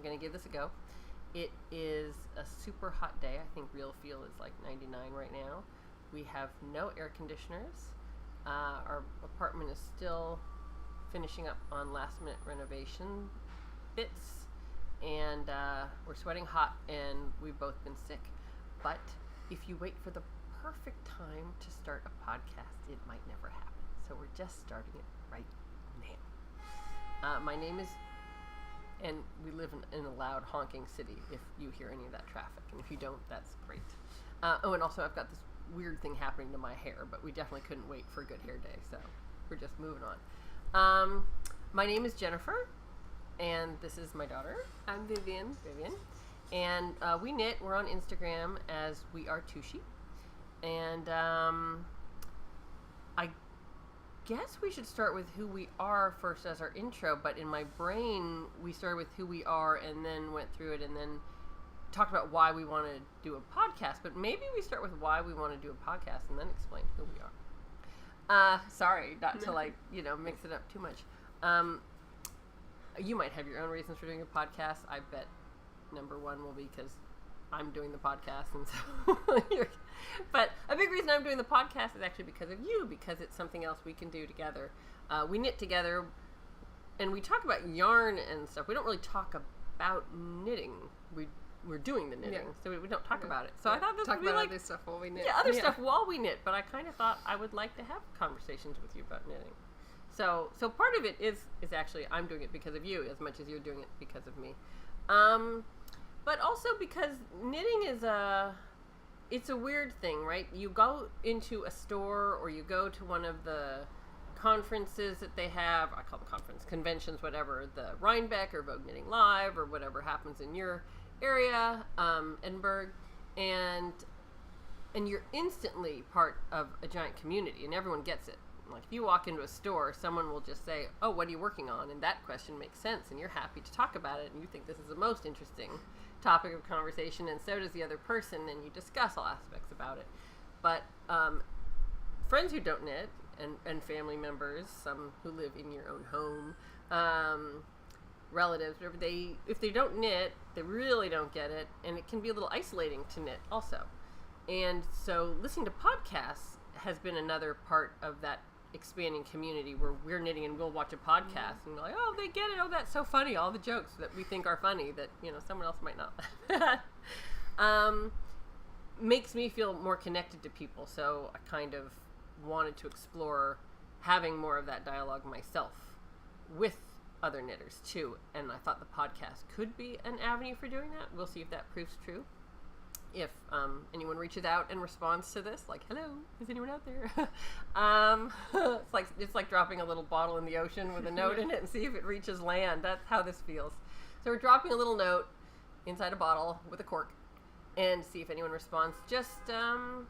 we're going to give this a go. It is a super hot day. I think real feel is like 99 right now. We have no air conditioners. Our apartment is still finishing up on last minute renovation bits, and we're sweating hot, and we've both been sick. But if you wait for the perfect time to start a podcast, it might never happen. So we're just starting it right now. My name is, and we live in a loud honking city if you hear any of that traffic, and if you don't, that's great. And also I've got this weird thing happening to my hair, but we definitely couldn't wait for a good hair day, so we're just moving on. My name is Jennifer, and this is my daughter. I'm Vivian. And we knit. We're on Instagram as We Are Tushy. And I guess we should start with who we are first as our intro, but in my brain, we started with who we are and then went through it and then talked about why we want to do a podcast. But maybe we start with why we want to do a podcast and then explain who we are. Sorry, not to mix it up too much. You might have your own reasons for doing a podcast. I bet number one will be because I'm doing the podcast, and so but a big reason I'm doing the podcast is actually because of you, because it's something else we can do together. We knit together, and we talk about yarn and stuff. We don't really talk about knitting. We're doing the knitting, so we don't talk about it. So I thought this would be like other stuff while we knit. Yeah, other stuff while we knit. But I kind of thought I would like to have conversations with you about knitting. So part of it is actually I'm doing it because of you as much as you're doing it because of me. But also because knitting is it's a weird thing, right? You go into a store or you go to one of the conferences that they have, I call them conventions, whatever, the Rhinebeck or Vogue Knitting Live or whatever happens in your area, Edinburgh, and you're instantly part of a giant community and everyone gets it. Like if you walk into a store, someone will just say, "Oh, what are you working on?" And that question makes sense, and you're happy to talk about it, and you think this is the most interesting topic of conversation, and so does the other person, and you discuss all aspects about it. But friends who don't knit, and family members, some who live in your own home, relatives, whatever, if they don't knit, they really don't get it, and it can be a little isolating to knit also. And so listening to podcasts has been another part of that expanding community where we're knitting and we'll watch a podcast and we're like, oh, they get it, oh, that's so funny, all the jokes that we think are funny that someone else might not makes me feel more connected to people. So I kind of wanted to explore having more of that dialogue myself with other knitters too, and I thought the podcast could be an avenue for doing that. We'll see if that proves true. If anyone reaches out and responds to this, like, hello, is anyone out there? It's like dropping a little bottle in the ocean with a note in it and see if it reaches land. That's how this feels. So we're dropping a little note inside a bottle with a cork and see if anyone responds, just to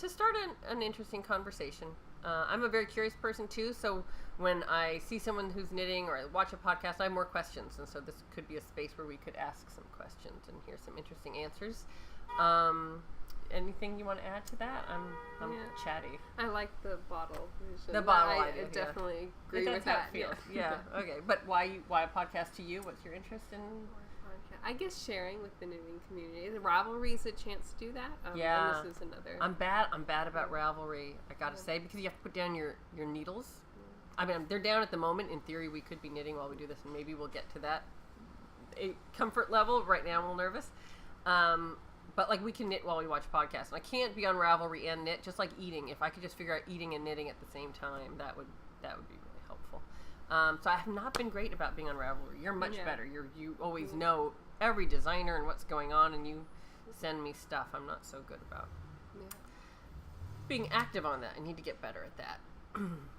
start an interesting conversation. I'm a very curious person too, so when I see someone who's knitting or I watch a podcast, I have more questions, and so this could be a space where we could ask some questions and hear some interesting answers. Anything you want to add to that? I'm chatty. I like the bottle vision. The bottle idea, I definitely agree with that. Yeah. Okay. But why a podcast to you? What's your interest in? I guess sharing with the knitting community. The Ravelry is a chance to do that. Yeah. And this is another. I'm bad about Ravelry, I gotta say, because you have to put down your needles. I mean, they're down at the moment. In theory, we could be knitting while we do this, and maybe we'll get to that comfort level. Right now, I'm a little nervous. But like we can knit while we watch podcasts. And I can't be on Ravelry and knit, just like eating. If I could just figure out eating and knitting at the same time, that would be really helpful. So I have not been great about being on Ravelry. You're much better. You always know every designer and what's going on, and you send me stuff. I'm not so good about being active on that. I need to get better at that.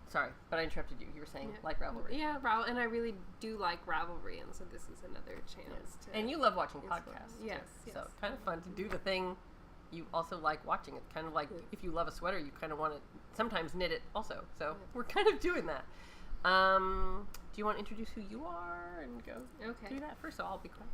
Sorry, but I interrupted you. You were saying like Ravelry. Yeah, and I really do like Ravelry, and so this is another chance to. And you love watching podcasts. Yes. So it's kind of fun to do the thing you also like watching. It's kind of like if you love a sweater, you kind of want to sometimes knit it also. So we're kind of doing that. Do you want to introduce who you are and go do that first? So I'll be quiet.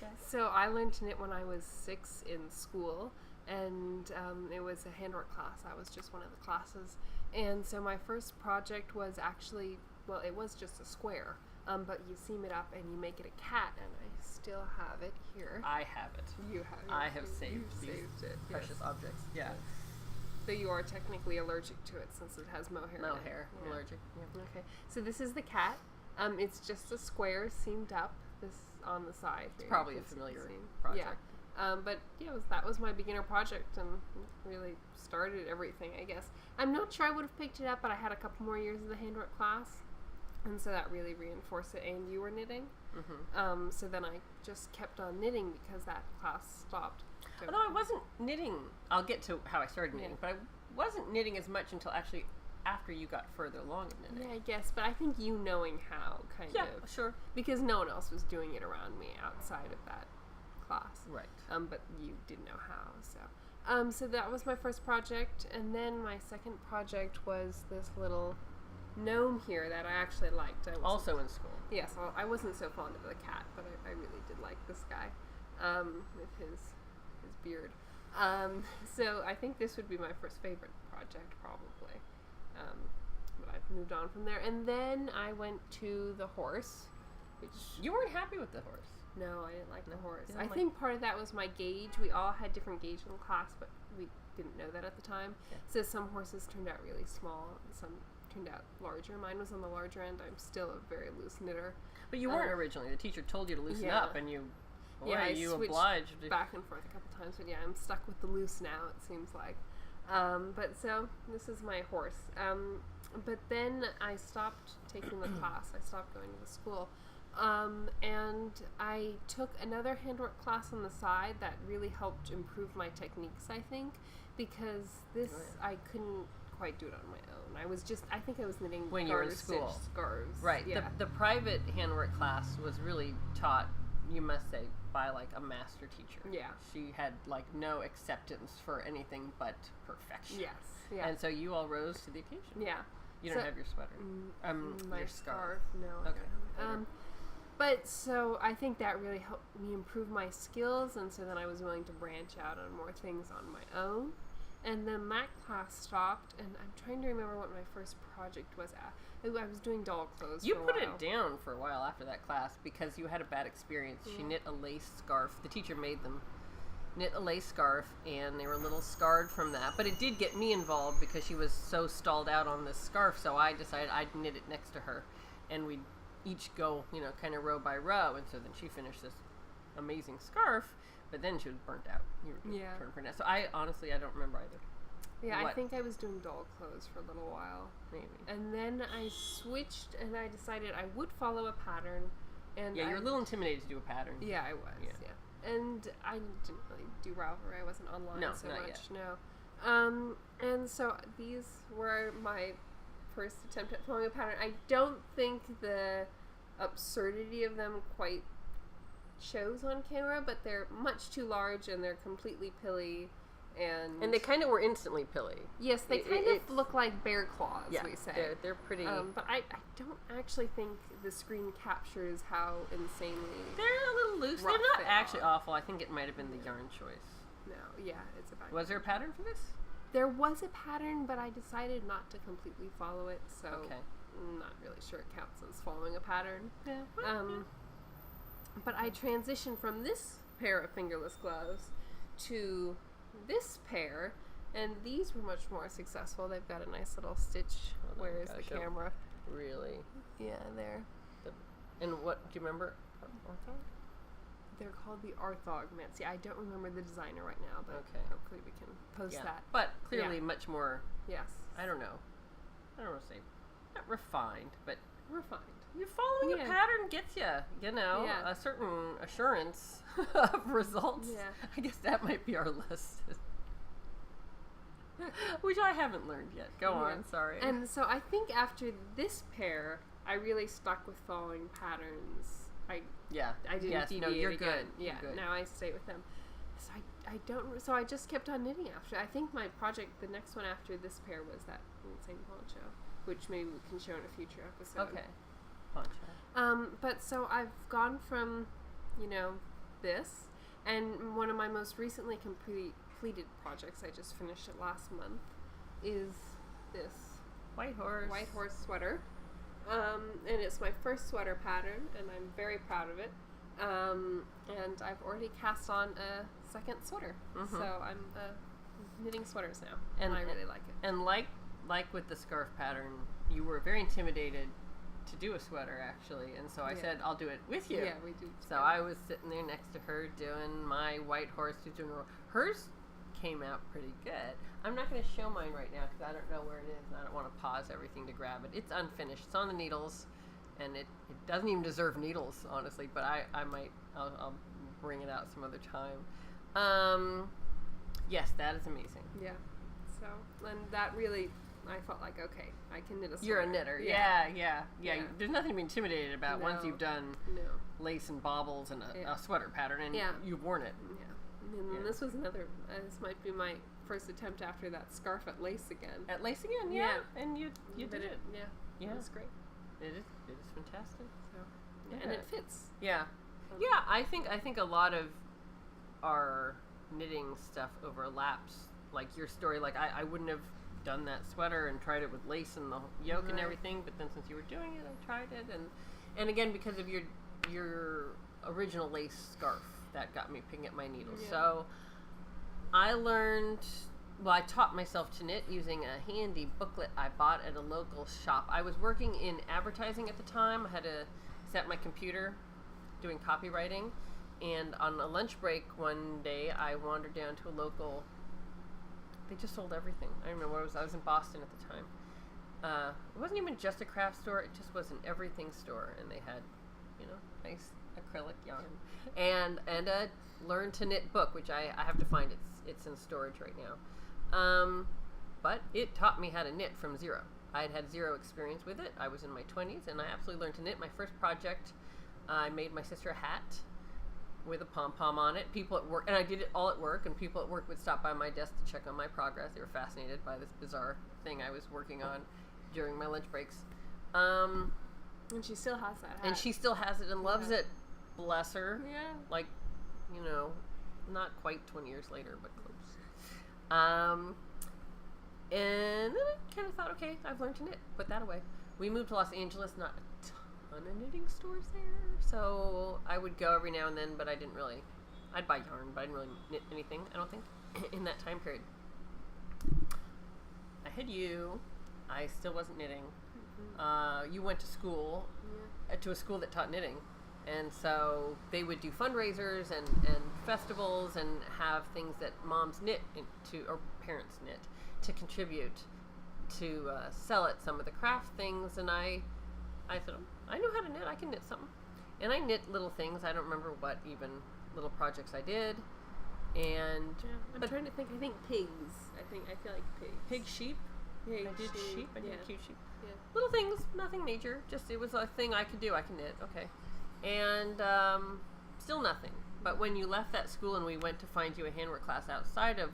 Okay. So I learned to knit when I was 6 in school, and it was a handwork class. I was just one of the classes. And so my first project was actually, well, it was just a square but you seam it up and you make it a cat, and I still have it here. I have it. You have it. I have saved these it. precious objects. Yeah. So you are technically allergic to it since it has mohair. Mohair. Yeah. Allergic. Yeah. Okay. So this is the cat. It's just a square seamed up. This on the side. It's probably a familiar project. Yeah. But yeah, that was my beginner project and really started everything, I guess. I'm not sure I would have picked it up, but I had a couple more years of the handwork class, and so that really reinforced it. And you were knitting. Mm-hmm. So then I just kept on knitting because that class stopped. So Although I wasn't knitting, I'll get to how I started knitting, but I wasn't knitting as much until actually after you got further along in knitting. Yeah, I guess, but I think you knowing how kind of. Yeah, sure. Because no one else was doing it around me outside of that class. Right. But you didn't know how, so. So that was my first project, and then my second project was this little gnome here that I actually liked. Also in school. Yes, I wasn't so fond of the cat, but I really did like this guy with his beard. So I think this would be my first favorite project, probably. But I've moved on from there. And then I went to the horse, which... You weren't happy with the horse. No, I didn't like the horse. Didn't I like think part of that was my gauge. We all had different gauge in class, but we didn't know that at the time. Yeah. So some horses turned out really small, and some turned out larger. Mine was on the larger end. I'm still a very loose knitter. But you weren't originally. The teacher told you to loosen up, and you... Boy, I you switched obliged. back and forth a couple times, but yeah, I'm stuck with the loose now, it seems like. But so, this is my horse. But then I stopped taking the class. I stopped going to the school. And I took another handwork class on the side that really helped improve my techniques, I think, because this, I couldn't quite do it on my own. I think I was knitting when you were in school. Scarves. Right. Yeah. The private handwork class was really taught, you must say, by like a master teacher. Yeah. She had like no acceptance for anything but perfection. Yes. Yeah. And so you all rose to the occasion. Yeah. You don't have your sweater. My your scarf. No. Okay. But so I think that really helped me improve my skills, and so then I was willing to branch out on more things on my own. And then that class stopped, and I'm trying to remember what my first project was at. I was doing doll clothes. You for a put while. it down for a while after that class because you had a bad experience. She knit a lace scarf. The teacher made them knit a lace scarf, and they were a little scarred from that. But it did get me involved because she was so stalled out on this scarf, so I decided I'd knit it next to her, and we'd each go, kind of row by row, and so then she finished this amazing scarf, but then she was burnt out. Burnt out. So I don't remember either. Yeah, I think I was doing doll clothes for a little while. Maybe. And then I switched, and I decided I would follow a pattern. And yeah, you're a little intimidated to do a pattern. Yeah, I was. Yeah. And I didn't really do Ravelry. I wasn't online so not much. Yet. No. And so these were my first attempt at following a pattern. I don't think the absurdity of them quite shows on camera, but they're much too large and they're completely pilly. And they kind of were instantly pilly. Yes, they kind of look like bear claws, we say. They're pretty... but I don't actually think the screen captures how insanely... They're a little loose. They're not actually awful. I think it might have been the yarn choice. No, yeah, it's about... Was there a pattern for this? There was a pattern, but I decided not to completely follow it, so I'm not really sure it counts as following a pattern. Yeah. But I transitioned from this pair of fingerless gloves to this pair, and these were much more successful. They've got a nice little stitch. Where is the camera? Really? Yeah, there. And what, do you remember? They're called the Orthogments. Yeah, I don't remember the designer right now, but hopefully we can post that. But clearly much more, yes. I don't know. I don't want to say, not refined, but refined. You're following a pattern gets you, a certain assurance of results. Yeah. I guess that might be our lesson. Which I haven't learned yet. Go on, sorry. And so I think after this pair, I really stuck with following patterns. I didn't deviate you're again. good. Yeah, you're good. Now I stay with them. So I just kept on knitting after. I think my project, the next one after this pair was that insane poncho, which maybe we can show in a future episode. Okay. Poncho. But so I've gone from, this, and one of my most recently completed projects, I just finished it last month, is this White horse sweater. And it's my first sweater pattern, and I'm very proud of it. And I've already cast on a second sweater, so I'm knitting sweaters now, and I really like it. And like with the scarf pattern, you were very intimidated to do a sweater, actually, and so I said, I'll do it with you. Yeah, we do. So I was sitting there next to her doing my white horse. Hers came out pretty good. I'm not going to show mine right now because I don't know where it is, and I don't want to pause everything to grab it. It's unfinished. It's on the needles, and it doesn't even deserve needles, honestly, but I'll bring it out some other time. Yes, that is amazing. Yeah. So, and that really, I felt like, okay, I can knit a sweater. You're a knitter. Yeah. There's nothing to be intimidated about once you've done lace and bobbles and a sweater pattern, and you've worn it. Yeah. And this was this might be my first attempt after that scarf at lace again. At lace again, yeah. And you did it. Yeah. It was great. It is fantastic. So, and it fits. Yeah. I think a lot of our knitting stuff overlaps. Like your story, like I wouldn't have done that sweater and tried it with lace and the yoke and everything, but then since you were doing it, I tried it, and again because of your original lace scarf, that got me picking up my needles. So I taught myself to knit using a handy booklet I bought at a local shop. I was working in advertising at the time. I had to set my computer doing copywriting, and on a lunch break one day I wandered down to a local, they just sold everything. I don't remember what it was. I was in Boston at the time. It wasn't even just a craft store, it just was an everything store, and they had, nice acrylic yarn and a learn to knit book, which I have to find. It's in storage right now. But it taught me how to knit from zero. I had zero experience with it. I was in my 20s, and I absolutely learned to knit. My first project, I made my sister a hat with a pom-pom on it. People at work, and I did it all at work, and people at work would stop by my desk to check on my progress. They were fascinated by this bizarre thing I was working on during my lunch breaks. And she still has that hat. And she still has it and loves it. Bless her. Yeah. Like, not quite 20 years later, but close. And then I kind of thought, okay, I've learned to knit. Put that away. We moved to Los Angeles, not a ton of knitting stores there, so I would go every now and then, but I'd buy yarn, but I didn't really knit anything, I don't think, in that time period. I had you. I still wasn't knitting. You went to school, to a school that taught knitting, and so they would do fundraisers and festivals and have things that moms knit or parents knit to contribute to sell at some of the craft things, and I said, I know how to knit, I can knit something. And I knit little things, I don't remember what even little projects I did. And I'm trying to think. I think pigs. I feel like pigs. Pig, sheep. Pig, I did sheep. I did a cute sheep. Yeah. Little things, nothing major. Just it was a thing I could do. I can knit. Okay. And still nothing. But when you left that school and we went to find you a handwork class outside of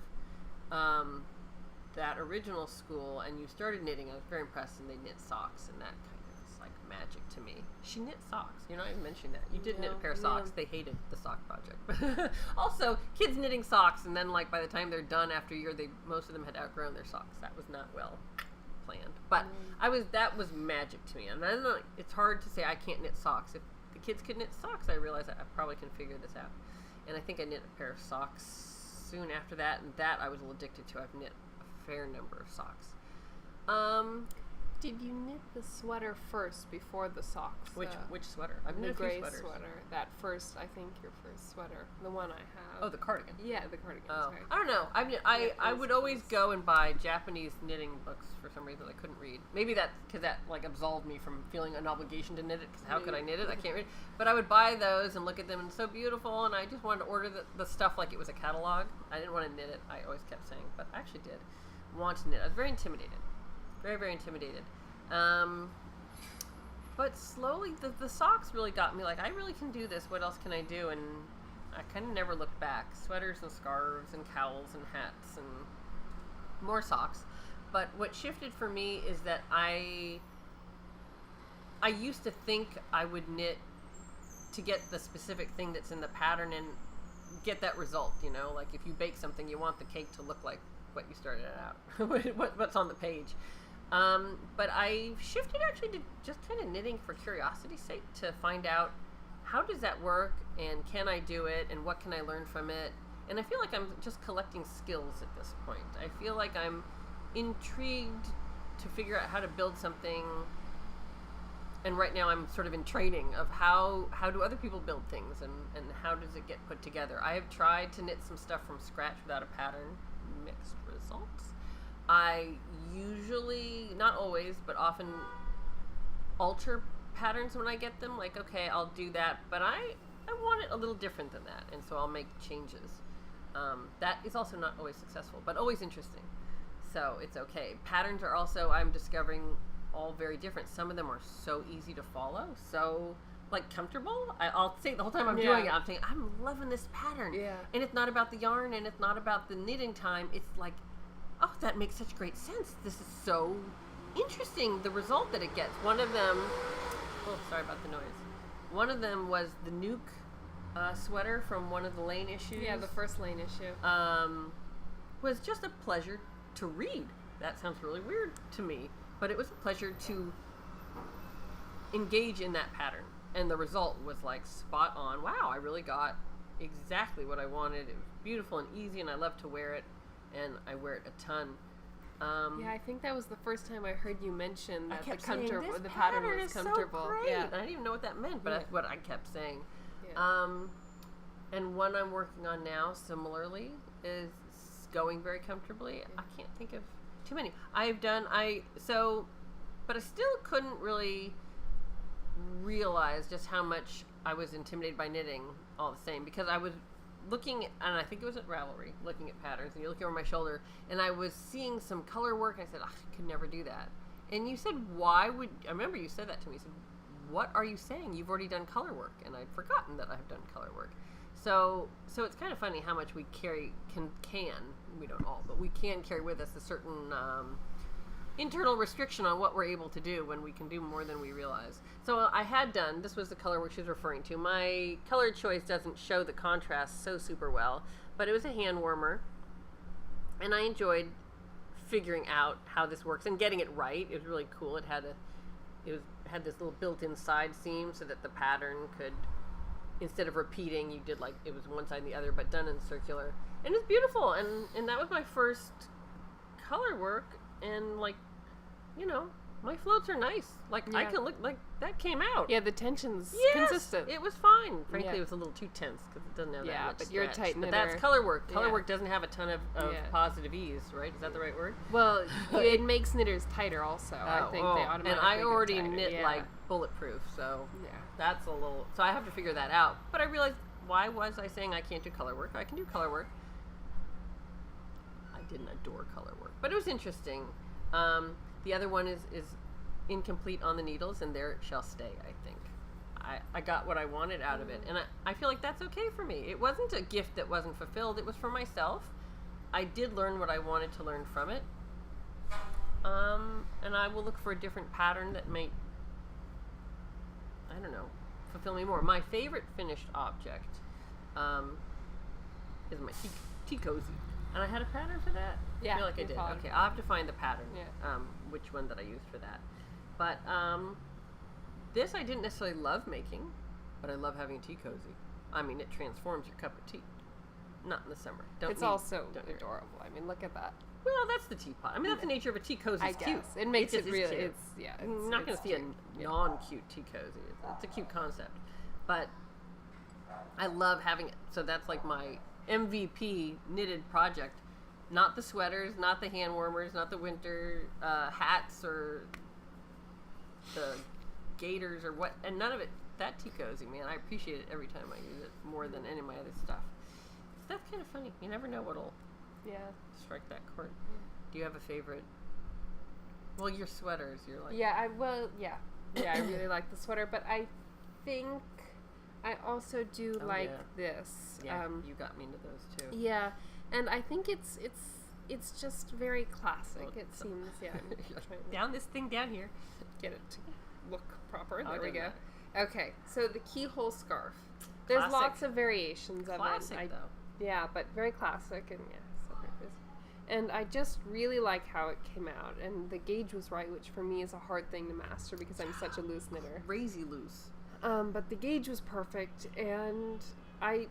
that original school, and you started knitting, I was very impressed. And they knit socks, and that kind of is like magic to me. She knit socks. You're not even mentioning that. You did knit a pair of socks. They hated the sock project. Also, kids knitting socks, and then like by the time they're done after a year, most of them had outgrown their socks. That was not well planned. But that was magic to me. And I don't know, it's hard to say I can't knit socks. If the kids could knit socks, I realized I probably can figure this out. And I think I knit a pair of socks soon after that, and that I was a little addicted to. I've knit a fair number of socks. Did you knit the sweater first before the socks? Which sweater? I've knit a few sweaters. The gray sweater. That first, I think your first sweater, the one I have. Oh, the cardigan. Yeah, the cardigan. Oh. Sorry. I don't know. I would always go and buy Japanese knitting books for some reason I couldn't read. Maybe that's because that like absolved me from feeling an obligation to knit it. Because how could I knit it? I can't read. But I would buy those and look at them, and it's so beautiful. And I just wanted to order the stuff like it was a catalog. I didn't want to knit it. I always kept saying, but I actually did want to knit. I was very intimidated. Very, very intimidated. But slowly the socks really got me like, I really can do this. What else can I do? And I kind of never looked back. Sweaters and scarves and cowls and hats and more socks. But what shifted for me is that I used to think I would knit to get the specific thing that's in the pattern and get that result, like if you bake something, you want the cake to look like what you started out, what's on the page. But I shifted actually to just kind of knitting for curiosity's sake to find out how does that work and can I do it and what can I learn from it. And I feel like I'm just collecting skills at this point. I feel like I'm intrigued to figure out how to build something. And right now I'm sort of in training of how do other people build things and how does it get put together. I have tried to knit some stuff from scratch without a pattern. Mixed results. I usually, not always, but often alter patterns when I get them. Like, okay, I'll do that, but I want it a little different than that, and so I'll make changes. That is also not always successful, but always interesting. So it's okay. Patterns are also, I'm discovering, all very different. Some of them are so easy to follow, so like comfortable. I'll say the whole time I'm doing it, I'm saying, I'm loving this pattern. Yeah. And it's not about the yarn and it's not about the knitting time. It's like, oh, that makes such great sense. This is so interesting, the result that it gets. One of them, oh, sorry about the noise. One of them was the Nuke sweater from one of the Lane issues. Yeah, the first Lane issue. Was just a pleasure to read. That sounds really weird to me, but it was a pleasure to engage in that pattern. And the result was like spot on. Wow, I really got exactly what I wanted. It was beautiful and easy, and I love to wear it, and I wear it a ton. Yeah, I think that was the first time I heard you mention that the pattern was comfortable. So great. Yeah. I didn't even know what that meant, but that's what I kept saying. Yeah. And one I'm working on now, similarly, is going very comfortably. I can't think of too many. But I still couldn't really realize just how much I was intimidated by knitting all the same, because I was looking, and I think it was at Ravelry, looking at patterns, and you're looking over my shoulder, and I was seeing some color work, and I said, I could never do that. And you said, I remember you said that to me. You said, what are you saying? You've already done color work. And I'd forgotten that I've done color work. So it's kind of funny how much we can, we don't all, but we can carry with us a certain internal restriction on what we're able to do when we can do more than we realize. So I had done, this was the color work she was referring to. My color choice doesn't show the contrast so super well, but it was a hand warmer, and I enjoyed figuring out how this works and getting it right. It was really cool. It had this little built-in side seam so that the pattern could, instead of repeating, you did like, it was one side and the other, but done in circular. And it was beautiful, and that was my first color work. And like, you know, my floats are nice. Like, I can look, like, that came out. Yeah, the tension's yes, consistent. It was fine. Frankly, it was a little too tense because it doesn't have that much but you're a tight knitter. But that's color work. Color work doesn't have a ton of positive ease, right? Is that the right word? Well, it makes knitters tighter also. I think they automatically and I already get tighter. knit like bulletproof, so that's a little, so I have to figure that out. But I realized, why was I saying I can't do color work? I can do color work. I didn't adore color work, but it was interesting. The other one is incomplete on the needles, and there it shall stay, I think. I got what I wanted out of it, and I feel like that's okay for me. It wasn't a gift that wasn't fulfilled. It was for myself. I did learn what I wanted to learn from it. And I will look for a different pattern that might, I don't know, fulfill me more. My favorite finished object is my tea cozy. And I had a pattern for that? Yeah. I feel like I did. Okay, I'll have to find the pattern, which one that I used for that. But this I didn't necessarily love making, but I love having a tea cozy. I mean, it transforms your cup of tea. Not in the summer. It's also adorable. I mean, look at that. Well, that's the teapot. I mean, that's the nature of a tea cozy. It's cute. It makes it really, cute. You're not going to see a non-cute tea cozy. It's a cute concept. But I love having it. So that's like my MVP knitted project. Not the sweaters, not the hand warmers, not the winter hats or the gaiters or what, and none of it. That tea cozy, man, I appreciate it every time I use it more than any of my other stuff. So that's kind of funny. You never know what'll strike that chord. Do you have a favorite? Well, your sweaters, you're like... Yeah, I really like the sweater, but I think I also do this. Yeah, you got me into those too. Yeah, and I think it's just very classic. Well, it seems, down this thing down here. Get it to look proper. There we go. Okay, so the keyhole scarf. There's lots of variations of it. Classic, though. Yeah, but very classic, and And I just really like how it came out, and the gauge was right, which for me is a hard thing to master because I'm such a loose knitter. Crazy loose. But the gauge was perfect, and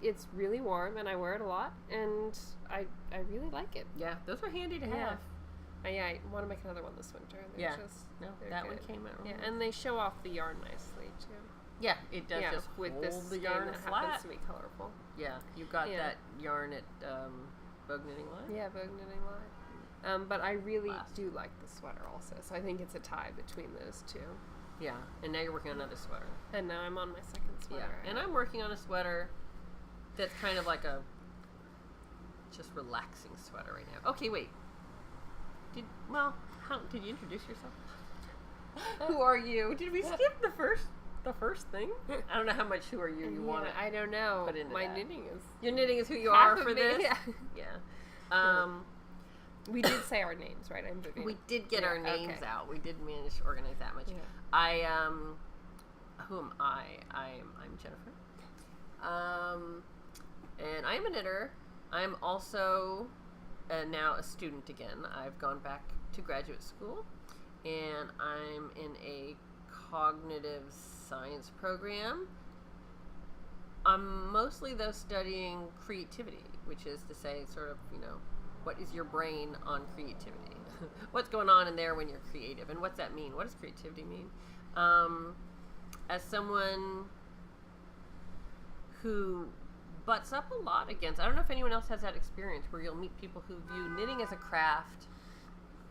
it's really warm, and I wear it a lot, and I really like it. Yeah, those are handy to have. Yeah, I want to make another one this winter. That one came out. Yeah, and they show off the yarn nicely too. Yeah, it does just with hold this the yarn that flat. happens to be colorful. Yeah, you got that yarn at Vogue Knitting Line? Yeah, Vogue Knitting Line. But I really do like the sweater also, so I think it's a tie between those two. Yeah, and now you're working on another sweater. And now I'm on my second sweater. Yeah, and I'm working on a sweater that's kind of like a just relaxing sweater right now. Okay, wait. Did you introduce yourself? Who are you? Did we skip the first thing? I don't know how much who are you want to I don't know. put into my that. knitting is... Your knitting is who you are for me, this? Yeah. We did say our names, right? I'm Vivian. We did get our names out. We did manage to organize that much. Yeah. Who am I? I'm Jennifer. And I am a knitter. I'm also now a student again. I've gone back to graduate school, and I'm in a cognitive science program. I'm mostly, though, studying creativity, which is to say, sort of, what is your brain on creativity? What's going on in there when you're creative, and what's that mean? What does creativity mean? As someone who butts up a lot against, I don't know if anyone else has that experience where you'll meet people who view knitting as a craft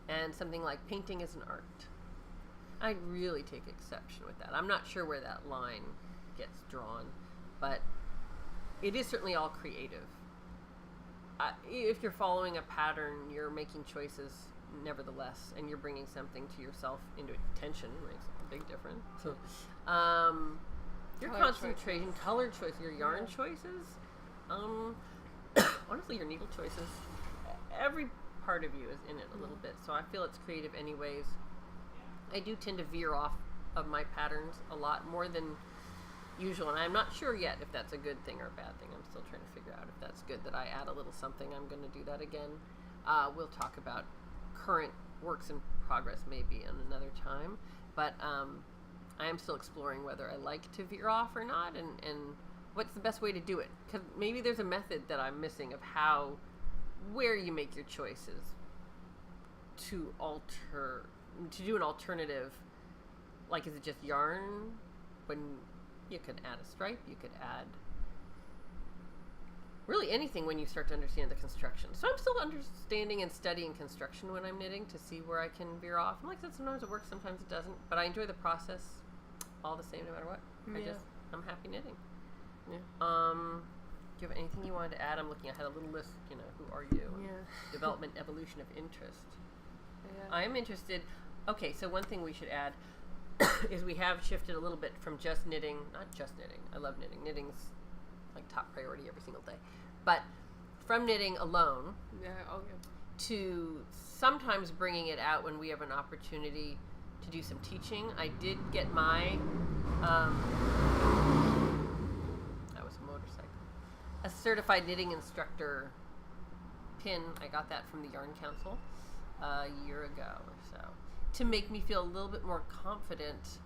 and something like painting as an art. I really take exception with that. I'm not sure where that line gets drawn, but it is certainly all creative. If you're following a pattern, you're making choices nevertheless, and you're bringing something to yourself into attention, makes a big difference. Your concentration, color choice, your yarn choices, honestly, your needle choices, every part of you is in it a little bit, so I feel it's creative anyways. I do tend to veer off of my patterns a lot more than usual, and I'm not sure yet if that's a good thing or a bad thing. I'm still trying to figure out if that's good that I add a little something. I'm going to do that again. We'll talk about current works in progress maybe in another time, but I am still exploring whether I like to veer off or not, and what's the best way to do it, because maybe there's a method that I'm missing of where you make your choices to do an alternative. Like, is it just yarn? When you could add a stripe, you could add really anything when you start to understand the construction. So I'm still understanding and studying construction when I'm knitting to see where I can veer off. And like I said, sometimes it works, sometimes it doesn't. But I enjoy the process all the same, no matter what. I'm happy knitting. Yeah. Do you have anything you wanted to add? I'm looking. I had a little list. Who are you? Development, evolution of interest. Yeah. I'm interested. Okay, so one thing we should add is we have shifted a little bit from just knitting. Not just knitting. I love knitting. Knitting's like top priority every single day. But from knitting alone to sometimes bringing it out when we have an opportunity to do some teaching. I did get my that was a motorcycle. A certified knitting instructor pin. I got that from the Yarn Council a year ago or so, to make me feel a little bit more confident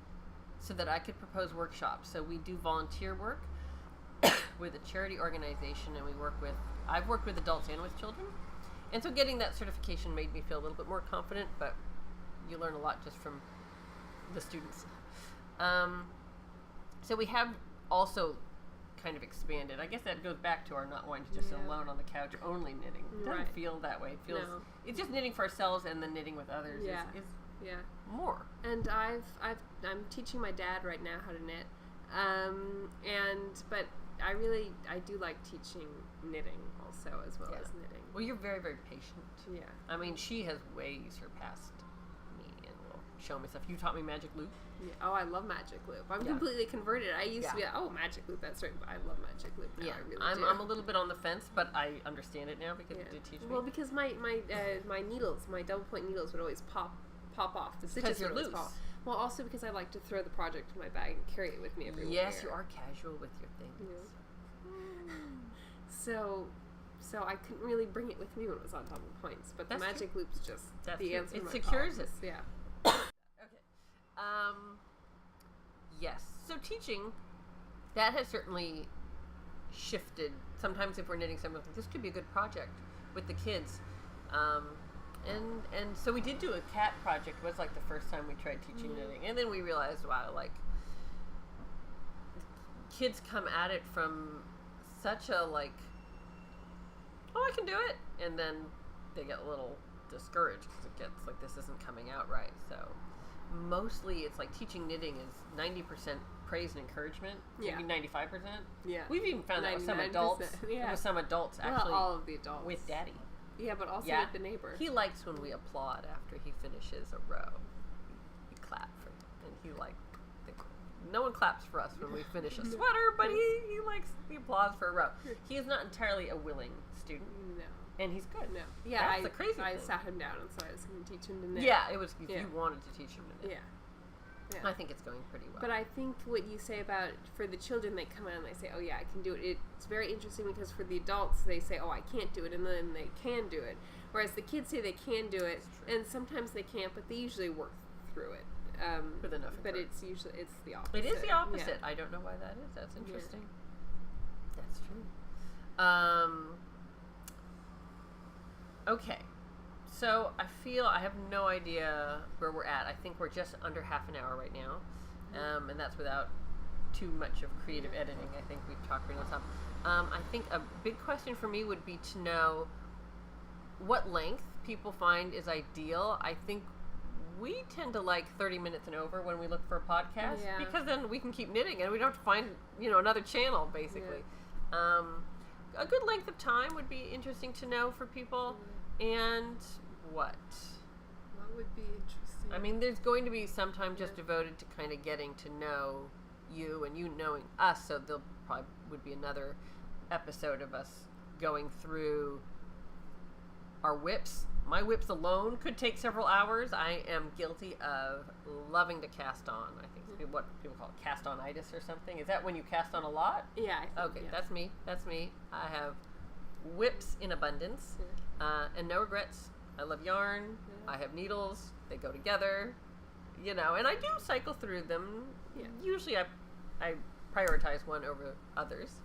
so that I could propose workshops. So we do volunteer work with a charity organization, and I've worked with adults and with children. And so getting that certification made me feel a little bit more confident, but you learn a lot just from the students. So we have also kind of expanded. I guess that goes back to our not wanting to just sit alone on the couch only knitting. It doesn't feel that way. It feels it's just knitting for ourselves, and then knitting with others is more. And I'm teaching my dad right now how to knit. But I do like teaching knitting also as well as knitting. Well, you're very, very patient. Yeah. I mean, she has way surpassed me and will show me stuff. You taught me Magic Loop. Yeah. Oh, I love Magic Loop. I'm completely converted. I used to be Magic Loop, that's right. I love Magic Loop now. I really do. I'm a little bit on the fence, but I understand it now because it did teach me. Well, because my needles, my double point needles would always pop off. The stitches you're would always loose. pop. Well, also because I like to throw the project in my bag and carry it with me everywhere. Yes, you are casual with your things. Yeah. So, so I couldn't really bring it with me when it was on double points. But That's the magic loop's just That's the true. answer. It to my secures problems. it. Yeah. Okay. Yes. So teaching, that has certainly shifted. Sometimes if we're knitting something, this could be a good project with the kids. And so we did do a cat project. Was like the first time we tried teaching knitting, and then we realized, wow, like kids come at it from such a like, oh, I can do it, and then they get a little discouraged because it gets like this isn't coming out right. So mostly it's like teaching knitting is 90% praise and encouragement, maybe 95%. Yeah. We've even found that with some adults. Yeah. With some adults actually. Well, all of the adults. With Daddy. Yeah, but also with the neighbor. He likes when we applaud after he finishes a row. We clap for him, and he no one claps for us when we finish a sweater, but he likes the applause for a row. He is not entirely a willing student. No. And he's good. No. Yeah, That's the crazy thing. I sat him down and said I was going to teach him to knit. Yeah, it was if you wanted to teach him to knit. Yeah. I think it's going pretty well. But I think what you say about, for the children, they come out and they say, oh yeah, I can do it. It's very interesting because for the adults, they say, oh, I can't do it, and then they can do it. Whereas the kids say they can do it, and sometimes they can't, but they usually work through it. With enough but effort. it's the opposite. It is the opposite. Yeah. I don't know why that is. That's interesting. Yeah. That's true. Okay. So I feel I have no idea where we're at. I think we're just under half an hour right now, and that's without too much of creative editing. I think we've talked pretty much. I think a big question for me would be to know what length people find is ideal. I think we tend to like 30 minutes and over when we look for a podcast because then we can keep knitting and we don't have to find another channel basically. A good length of time would be interesting to know for people. And what would be interesting? I mean, there's going to be some time just devoted to kind of getting to know you and you knowing us, so there'll probably would be another episode of us going through our WIPs. My WIPs alone could take several hours. I am guilty of loving to cast on. I think it's what people call it, cast-on-itis or something. Is that when you cast on a lot? Yeah. Okay, that's me. I have WIPs in abundance. And no regrets. I love yarn. I have needles. They go together. And I do cycle through them. Usually I prioritize one over others.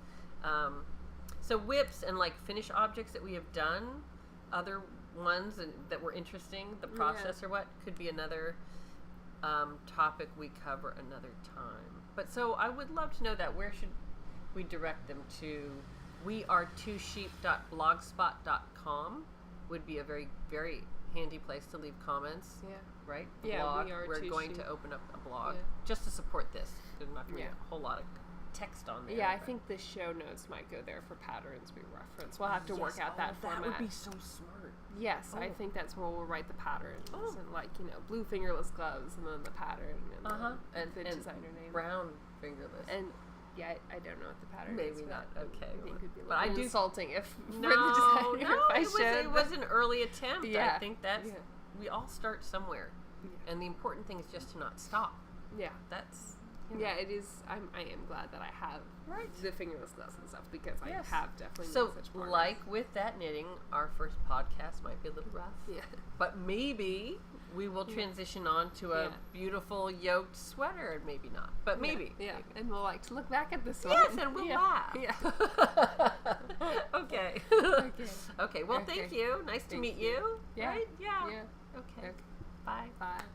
So WIPs and like finished objects that we have done, other ones that were interesting, the process or what, could be another topic we cover another time. But so I would love to know that. Where should we direct them to? wearetwosheep.blogspot.com would be a very, very handy place to leave comments. Yeah. Right? Blog. We're going to open up a blog just to support this. There's not going to be a whole lot of text on there. Yeah, I think the show notes might go there for patterns we reference. We'll have to work out that format. That would be so smart. Yes, I think that's where we'll write the patterns. And blue fingerless gloves and then the pattern and the designer name. Brown fingerless. And I don't know what the pattern is. Maybe not. Okay. I think it would be but I do insulting if for the designer it was an early attempt. Yeah. I think that's we all start somewhere. And the important thing is just to not stop. Yeah. That's it is. I am glad that I have the fingerless gloves and stuff because I have definitely made such progress. Like with that knitting, our first podcast might be a little rough. Yeah. But maybe we will transition on to a beautiful yoked sweater, and maybe not. But maybe. Yeah. And we'll like to look back at this one. Yes, and we'll laugh. Yeah. Okay. Okay. Well, thank you. Nice to meet you. Yeah. Right? Yeah. Yeah. Okay. Bye. Bye.